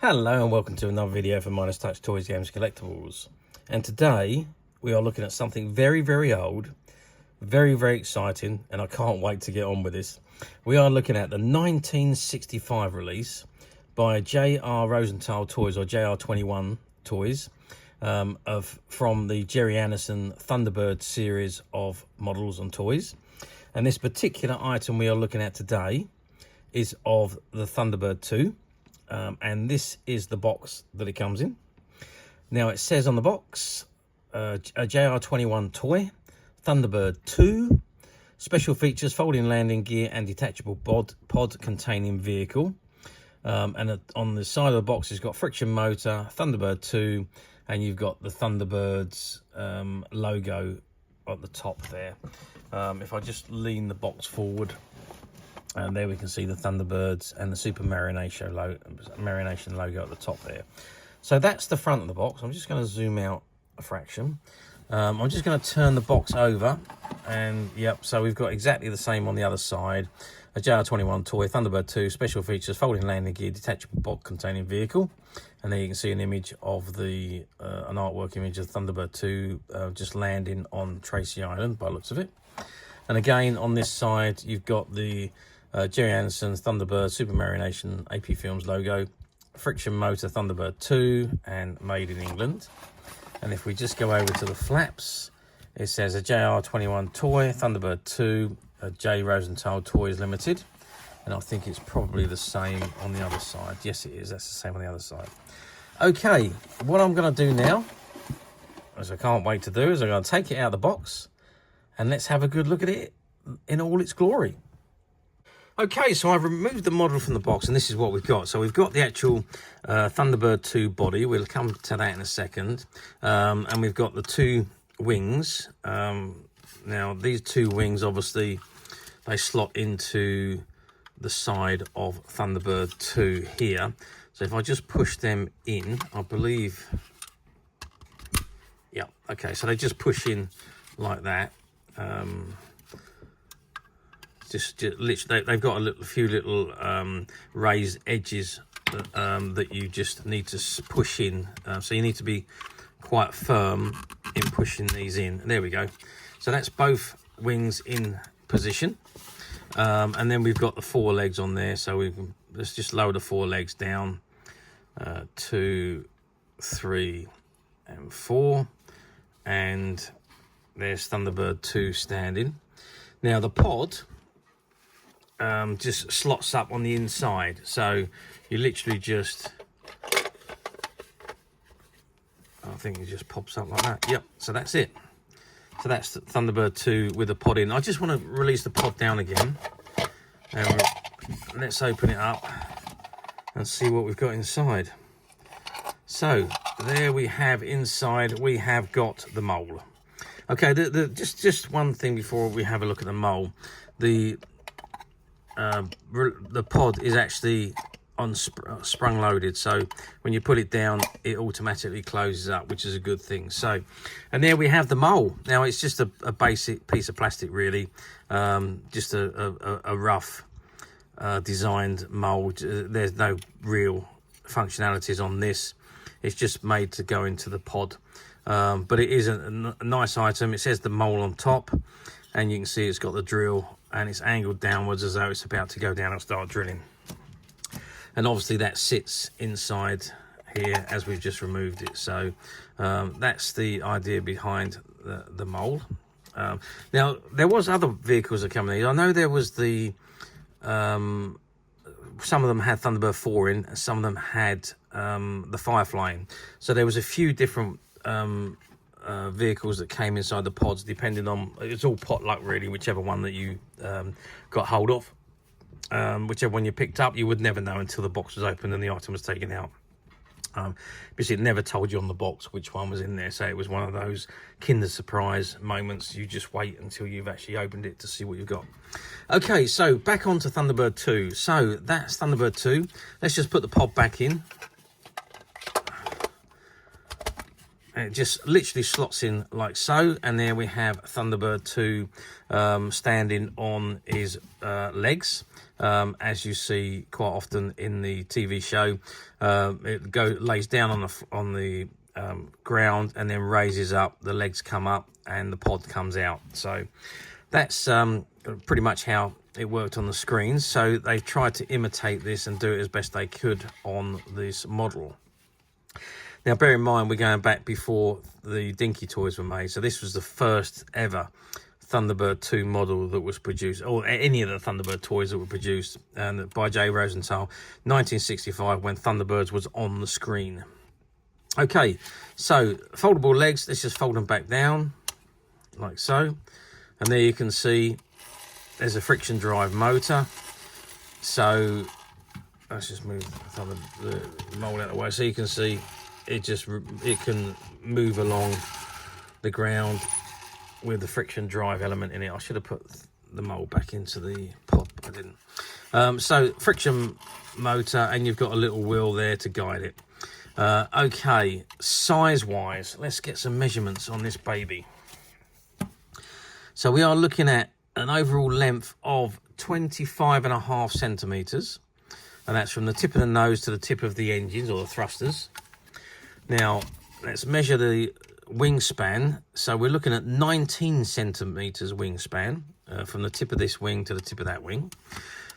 Hello and welcome to another video from Minus Touch Toys, Games, Collectibles. And today we are looking at something very old, very exciting, and I can't wait to get on with this. We are looking at the 1965 release by J.R.Rosenthal Toys, or JR21 Toys, from the Gerry Andersons Thunderbird series of models and toys. And this particular item we are looking at today is of the Thunderbird 2. And this is the box that it comes in. Now it says on the box, a JR21 toy, Thunderbird 2, special features, folding landing gear and detachable pod containing vehicle. And on the side of the box it's got friction motor, Thunderbird 2, and you've got the Thunderbirds logo at the top there. If I just lean the box forward, and there we can see the Thunderbirds and the Super Marination logo at the top there. So that's the front of the box. I'm just going to zoom out a fraction. I'm just going to turn the box over, and yep, so we've got exactly the same on the other side. A JR21 toy, Thunderbird 2, special features, folding landing gear, detachable pod containing vehicle. And there you can see an image of an artwork image of Thunderbird 2 just landing on Tracy Island by the looks of it. And again, on this side, you've got the Gerry Andersons Thunderbird Super Marination AP Films logo, friction motor Thunderbird 2, and made in England. And if we just go over to the flaps, it says a JR21 toy, Thunderbird 2, J. Rosenthal Toys Limited. And I think it's probably the same on the other side. Yes, it is. That's the same on the other side. Okay, what I'm going to do now, as I can't wait to do, is I'm going to take it out of the box and let's have a good look at it in all its glory. Okay, so I've removed the model from the box, and this is what we've got. So we've got the actual Thunderbird 2 body. We'll come to that in a second. And we've got the two wings. Now, these two wings, obviously, they slot into the side of Thunderbird 2 here. So if I just push them in, I believe... Yeah, okay, so they just push in like that. Just literally, they've got a few little raised edges that you just need to push in. So you need to be quite firm in pushing these in. And there we go. So that's both wings in position. And then we've got the four legs on there. So let's just lower the four legs down. 2, 3, and 4. And there's Thunderbird 2 standing. Now the pod just slots up on the inside, so you literally just, I think it just pops up like that. Yep, so that's it. So that's the Thunderbird 2 with the pod in. I just want to release the pod down again, and let's open it up and see what we've got inside. So there we have inside, we have got the mole. Okay, just one thing before we have a look at the mole. The pod is actually on sprung loaded, so when you put it down it automatically closes up, which is a good thing. So, and there we have the mole. Now it's just a basic piece of plastic, really, just a rough designed mold. There's no real functionalities on this. It's just made to go into the pod, but it is a nice item. It says the mole on top, and you can see it's got the drill, and it's angled downwards as though it's about to go down and start drilling. And obviously that sits inside here as we've just removed it. So that's the idea behind the mole. Now, there was other vehicles that come in. I know there was the... some of them had Thunderbird 4 in, and some of them had the Firefly in. So there was a few different... vehicles that came inside the pods, depending on, it's all pot luck really, whichever one that you got hold of, whichever one you picked up. You would never know until the box was opened and the item was taken out, because it never told you on the box which one was in there. So it was one of those Kinder Surprise moments. You just wait until you've actually opened it to see what you've got. Okay, so back on to Thunderbird 2. So that's Thunderbird 2. Let's just put the pod back in. And it just literally slots in like so, and there we have Thunderbird 2 standing on his legs. as you see quite often in the TV show. It lays down on the ground and then raises up, the legs come up and the pod comes out. So that's pretty much how it worked on the screens. So they tried to imitate this and do it as best they could on this model. Now bear in mind, we're going back before the Dinky toys were made, so this was the first ever Thunderbird 2 model that was produced, or any of the Thunderbird toys that were produced, and by J.Rosenthal, 1965, when Thunderbirds was on the screen. Okay, so foldable legs, let's just fold them back down, like so. And there you can see there's a friction drive motor. So let's just move the mold out of the way, so you can see it can move along the ground with the friction drive element in it. I should have put the mold back into the pod, but I didn't. So friction motor, and you've got a little wheel there to guide it. Okay, size wise, let's get some measurements on this baby. So we are looking at an overall length of 25.5 centimeters, and that's from the tip of the nose to the tip of the engines or the thrusters. Now let's measure the wingspan. So we're looking at 19 centimeters wingspan, from the tip of this wing to the tip of that wing.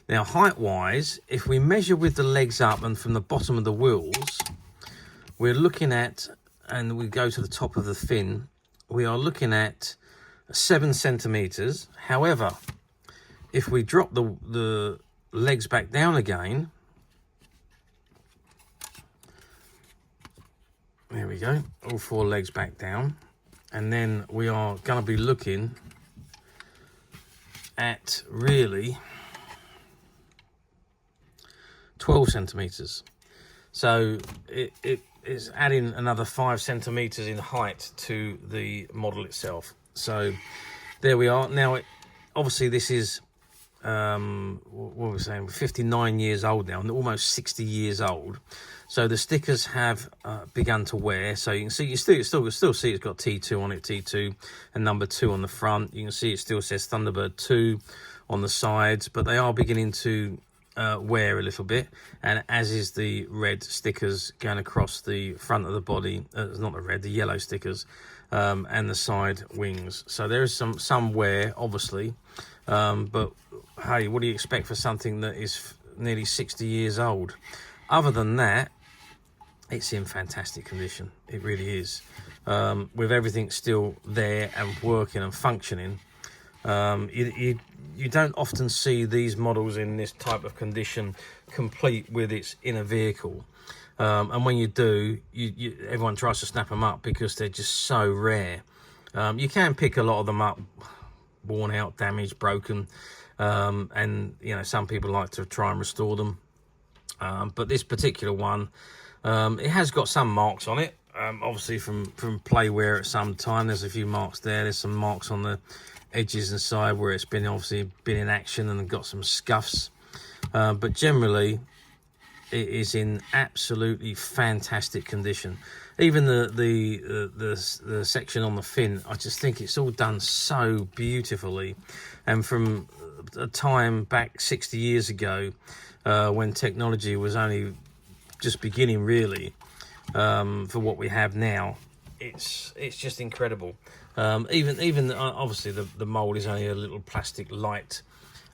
Now height wise, if we measure with the legs up and from the bottom of the wheels, we're looking at, and we go to the top of the fin, we are looking at 7 centimeters. However, if we drop the legs back down again, there we go, all 4 legs back down, and then we are going to be looking at really 12 centimeters. So it is adding another 5 centimeters in height to the model itself. So there we are. Now obviously this is what were we saying, 59 years old now, and almost 60 years old. So the stickers have begun to wear. So you can see, you still see it's got T2 on it, T2 and number 2 on the front. You can see it still says Thunderbird 2 on the sides, but they are beginning to wear a little bit, and as is the red stickers going across the front of the body, not the red, the yellow stickers, and the side wings. So there is some wear, obviously, but hey, what do you expect for something that is nearly 60 years old? Other than that, it's in fantastic condition. It really is, with everything still there and working and functioning. You don't often see these models in this type of condition, complete with its inner vehicle, and when you do, everyone tries to snap them up because they're just so rare. You can pick a lot of them up, worn out, damaged, broken, and you know, some people like to try and restore them, but this particular one, it has got some marks on it, obviously from play wear at some time. There's a few marks there. There's some marks on the edges and side where it's been in action and got some scuffs, but generally it is in absolutely fantastic condition. Even the section on the fin, I just think it's all done so beautifully, and from a time back 60 years ago, when technology was only just beginning really, for what we have now, it's just incredible. Even obviously the mold is only a little plastic light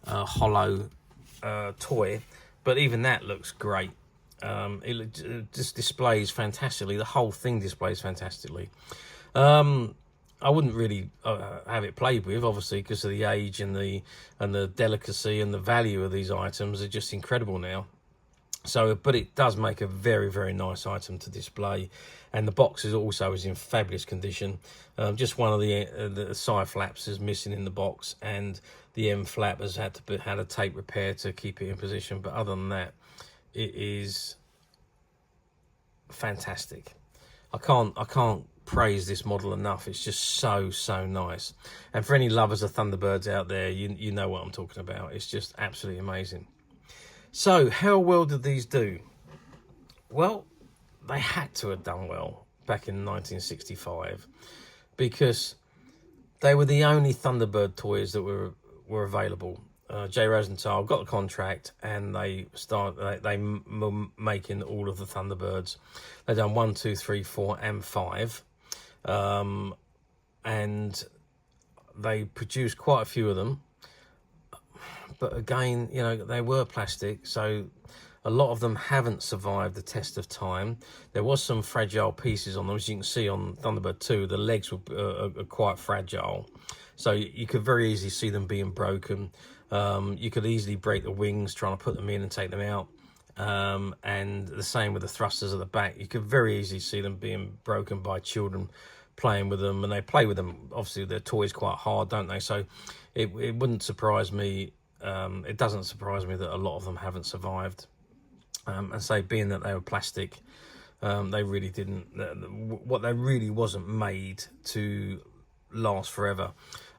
hollow toy, but even that looks great. It just displays fantastically. The whole thing displays fantastically. I wouldn't really have it played with, obviously, because of the age and the delicacy and the value of these items are just incredible now. So, but it does make a very, very nice item to display, and the box is also in fabulous condition. Just one of the side flaps is missing in the box, and the M flap has had a tape repair to keep it in position. But other than that, it is fantastic. I can't praise this model enough. It's just so nice. And for any lovers of Thunderbirds out there, you know what I'm talking about. It's just absolutely amazing. So how well did these do? Well, they had to have done well back in 1965, because they were the only Thunderbird toys that were available. J. Rosenthal got the contract, and they making all of the Thunderbirds. They've done 1, 2, 3, 4, and 5, and they produced quite a few of them. But again, you know, they were plastic, so a lot of them haven't survived the test of time. There was some fragile pieces on them, as you can see on Thunderbird 2. The legs were quite fragile, so you could very easily see them being broken. You could easily break the wings trying to put them in and take them out, and the same with the thrusters at the back. You could very easily see them being broken by children playing with them, and they play with them. Obviously, their toys quite hard, don't they? So it wouldn't surprise me. It doesn't surprise me that a lot of them haven't survived. And say, being that they were plastic, they really didn't. What they really wasn't made to last forever.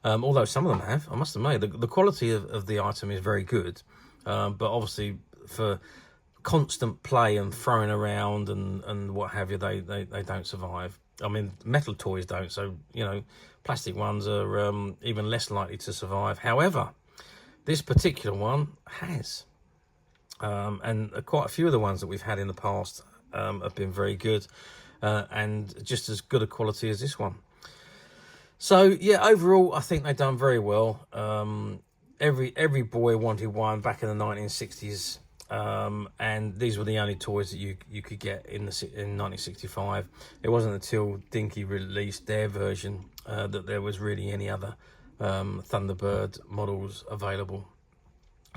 Although some of them have, I must admit, the quality of the item is very good. But obviously, for constant play and throwing around and what have you, they don't survive. I mean, metal toys don't. So, you know, plastic ones are even less likely to survive. However, this particular one has. And quite a few of the ones that we've had in the past have been very good, and just as good a quality as this one. So yeah, overall I think they've done very well. Every boy wanted one back in the 1960s, and these were the only toys that you could get in 1965. It wasn't until Dinky released their version that there was really any other Thunderbird models available.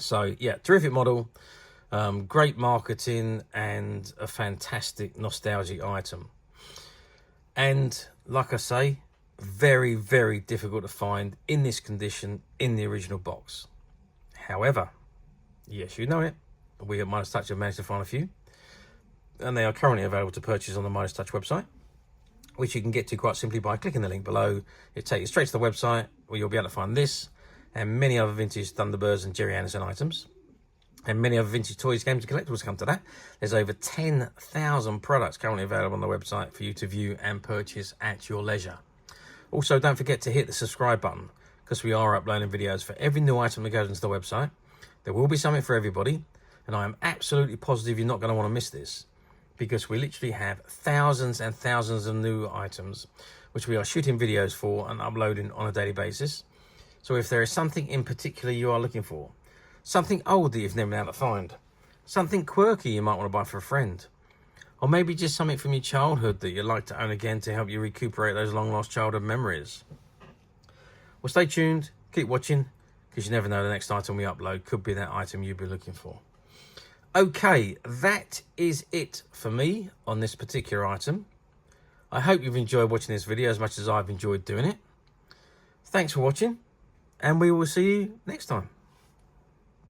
So yeah, terrific model. Great marketing and a fantastic nostalgic item. And like I say, very, very difficult to find in this condition in the original box. However, yes, you know it, we at Midas Touch have managed to find a few, and they are currently available to purchase on the Midas Touch website, which you can get to quite simply by clicking the link below. It'll take you straight to the website, where you'll be able to find this and many other vintage Thunderbirds and Gerry Anderson items. And many other vintage toys, games and collectibles come to that. There's over 10,000 products currently available on the website for you to view and purchase at your leisure. Also, don't forget to hit the subscribe button, because we are uploading videos for every new item that goes into the website. There will be something for everybody, and I am absolutely positive you're not going to want to miss this, because we literally have thousands and thousands of new items, which we are shooting videos for and uploading on a daily basis. So if there is something in particular you are looking for, something old that you've never been able to find, something quirky you might want to buy for a friend, or maybe just something from your childhood that you'd like to own again to help you recuperate those long lost childhood memories. Well, stay tuned, keep watching, because you never know, the next item we upload could be that item you'd be looking for. Okay, that is it for me on this particular item. I hope you've enjoyed watching this video as much as I've enjoyed doing it. Thanks for watching, and we will see you next time.